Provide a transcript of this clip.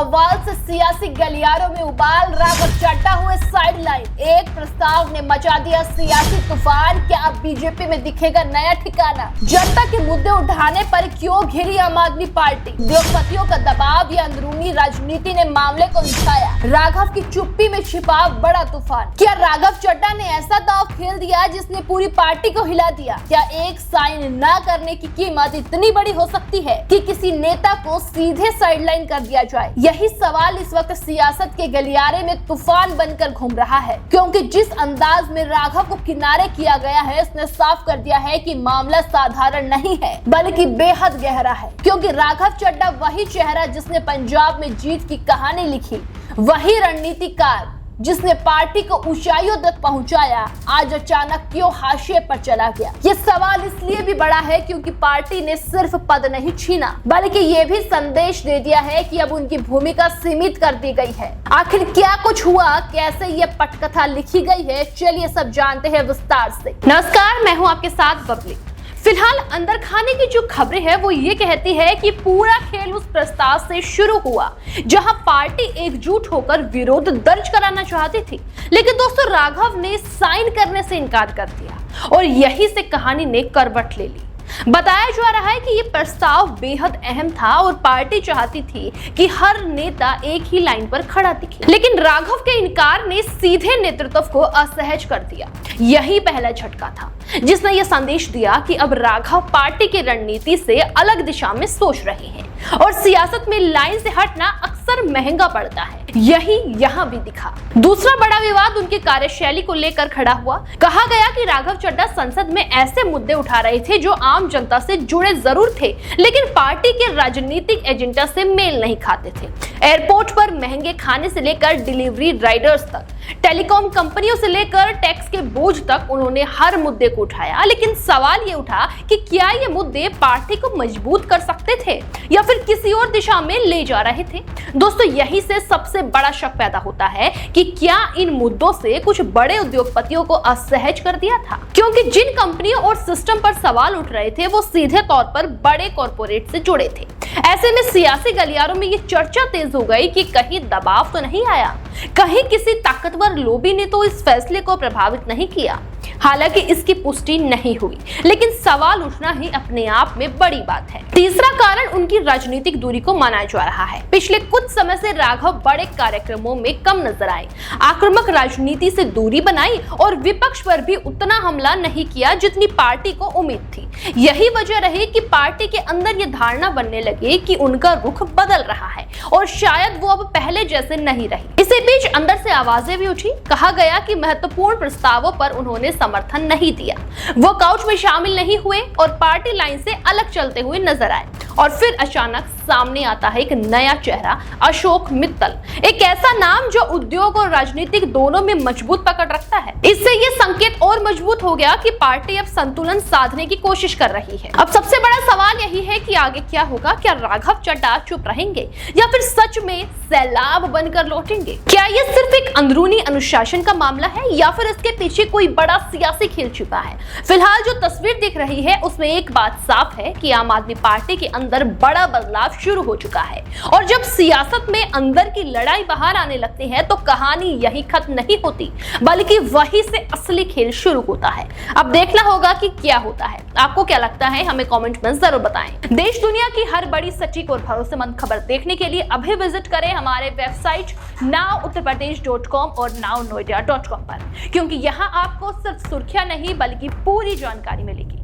बवाल से सियासी गलियारों में उबाल, राघव चड्ढा हुए साइडलाइन। एक प्रस्ताव ने मचा दिया सियासी तूफान। क्या अब बीजेपी में दिखेगा नया ठिकाना? जनता के मुद्दे उठाने पर क्यों घिरी आम आदमी पार्टी? उद्योगपतियों का दबाव या अंदरूनी राजनीति ने मामले को उलझाया? राघव की चुप्पी में छिपा बड़ा तूफान। क्या राघव चड्ढा ने ऐसा दांव खेल दिया जिसने पूरी पार्टी को हिला दिया? क्या एक साइन न करने की कीमत इतनी बड़ी हो सकती है कि किसी नेता को सीधे साइडलाइन कर दिया जाए? यही सवाल इस वक्त सियासत के गलियारे में तूफान बनकर घूम रहा है, क्योंकि जिस अंदाज में राघव को किनारे किया गया है उसने साफ कर दिया है कि मामला साधारण नहीं है बल्कि बेहद गहरा है। क्योंकि राघव चड्ढा वही चेहरा जिसने पंजाब में जीत की कहानी लिखी, वही रणनीतिकार जिसने पार्टी को ऊंचाइयों तक पहुंचाया, आज अचानक क्यों हाशिए पर चला गया? ये सवाल इसलिए भी बड़ा है क्योंकि पार्टी ने सिर्फ पद नहीं छीना बल्कि ये भी संदेश दे दिया है कि अब उनकी भूमिका सीमित कर दी गई है। आखिर क्या कुछ हुआ, कैसे ये पटकथा लिखी गई है, चलिए सब जानते हैं विस्तार से। नमस्कार, मैं हूँ आपके साथ बबली। फिलहाल अंदर खाने की जो खबरें हैं वो ये कहती है कि पूरा खेल उस प्रस्ताव से शुरू हुआ जहां पार्टी एकजुट होकर विरोध दर्ज कराना चाहती थी, लेकिन दोस्तों राघव ने साइन करने से इनकार कर दिया और यही से कहानी ने करवट ले ली। बताया जा रहा है कि ये प्रस्ताव बेहद अहम था और पार्टी चाहती थी कि हर नेता एक ही लाइन पर खड़ा दिखे, लेकिन राघव के इनकार ने सीधे नेतृत्व को असहज कर दिया। यही पहला झटका था जिसने ये संदेश दिया कि अब राघव पार्टी की रणनीति से अलग दिशा में सोच रहे हैं और सियासत में लाइन से हटना अक्सर महंगा पड़ता है। यही यहाँ भी दिखा। दूसरा बड़ा विवाद उनकी कार्यशैली को लेकर खड़ा हुआ। कहा गया कि राघव चड्ढा संसद में ऐसे मुद्दे उठा रहे थे जो आम जनता से जुड़े जरूर थे, लेकिन पार्टी के राजनीतिक एजेंडा से मेल नहीं खाते थे। एयरपोर्ट पर महंगे खाने से लेकर डिलीवरी राइडर्स तक, टेलीकॉम कंपनियों से लेकर टैक्स के बोझ तक उन्होंने हर मुद्दे को उठाया। लेकिन सवाल ये उठा कि क्या ये मुद्दे पार्टी को मजबूत कर सकते थे या फिर किसी और दिशा में ले जा रहे थे? दोस्तों यही से सबसे बड़ा शक पैदा होता है कि क्या इन मुद्दों से कुछ बड़े उद्योगपतियों को असहज कर दिया था, क्योंकि जिन कंपनियों और सिस्टम पर सवाल उठ रहे थे वो सीधे तौर पर बड़े कॉर्पोरेट से जुड़े थे। ऐसे में सियासी गलियारों में ये चर्चा तेज हो गई कि कहीं दबाव तो नहीं आया, कहीं किसी ताकतवर लोबी ने तो इस फैसले को प्रभावित नहीं किया। हालांकि इसकी पुष्टि नहीं हुई, लेकिन सवाल उठना ही अपने आप में बड़ी बात है। तीसरा कारण उनकी राजनीतिक दूरी को माना जा रहा है। पिछले कुछ समय से राघव बड़े कार्यक्रमों में कम नजर आए, आक्रामक राजनीति से दूरी बनाई और विपक्ष पर भी उतना हमला नहीं किया जितनी पार्टी को उम्मीद थी। यही वजह रही कि पार्टी के अंदर ये धारणा बनने लगी कि उनका रुख बदल रहा है और शायद वो अब पहले जैसे नहीं रही। इसी बीच अंदर से आवाजें भी उठी। कहा गया कि महत्वपूर्ण प्रस्तावों पर उन्होंने समर्थन नहीं दिया, वो काउच में शामिल नहीं हुए और पार्टी लाइन से अलग चलते हुए नजर आए। और फिर अचानक सामने आता है एक नया चेहरा, अशोक मित्तल, एक ऐसा नाम जो उद्योग और राजनीतिक दोनों में मजबूत पकड़ रखता है। इससे ये संकेत और मजबूत हो गया कि पार्टी अब संतुलन साधने की कोशिश कर रही है। अब सबसे बड़ा सवाल यही है कि आगे क्या होगा? क्या राघव चड्ढा चुप रहेंगे या फिर सच में सैलाब बनकर लौटेंगे? क्या ये सिर्फ एक अंदरूनी अनुशासन का मामला है या फिर इसके पीछे कोई बड़ा सियासी खेल छिपा है? फिलहाल जो तस्वीर दिख रही है उसमें एक बात साफ है कि आम आदमी पार्टी के अंदर बड़ा बदलाव शुरू हो चुका है और जब सियासत में अंदर की लड़ाई बाहर आने लगती है तो कहानी यही खत्म नहीं होती बल्कि वहीं से असली खेल शुरू होता है। अब देखना होगा कि क्या होता है। आपको क्या लगता है, हमें कमेंट में जरूर बताएं। देश दुनिया की हर बड़ी सटीक और भरोसेमंद खबर देखने के लिए अभी विजिट करें हमारे वेबसाइट nowuttarpradesh.com और nownoida.com पर, क्योंकि यहाँ आपको सिर्फ सुर्खियां नहीं बल्कि पूरी जानकारी मिलेगी।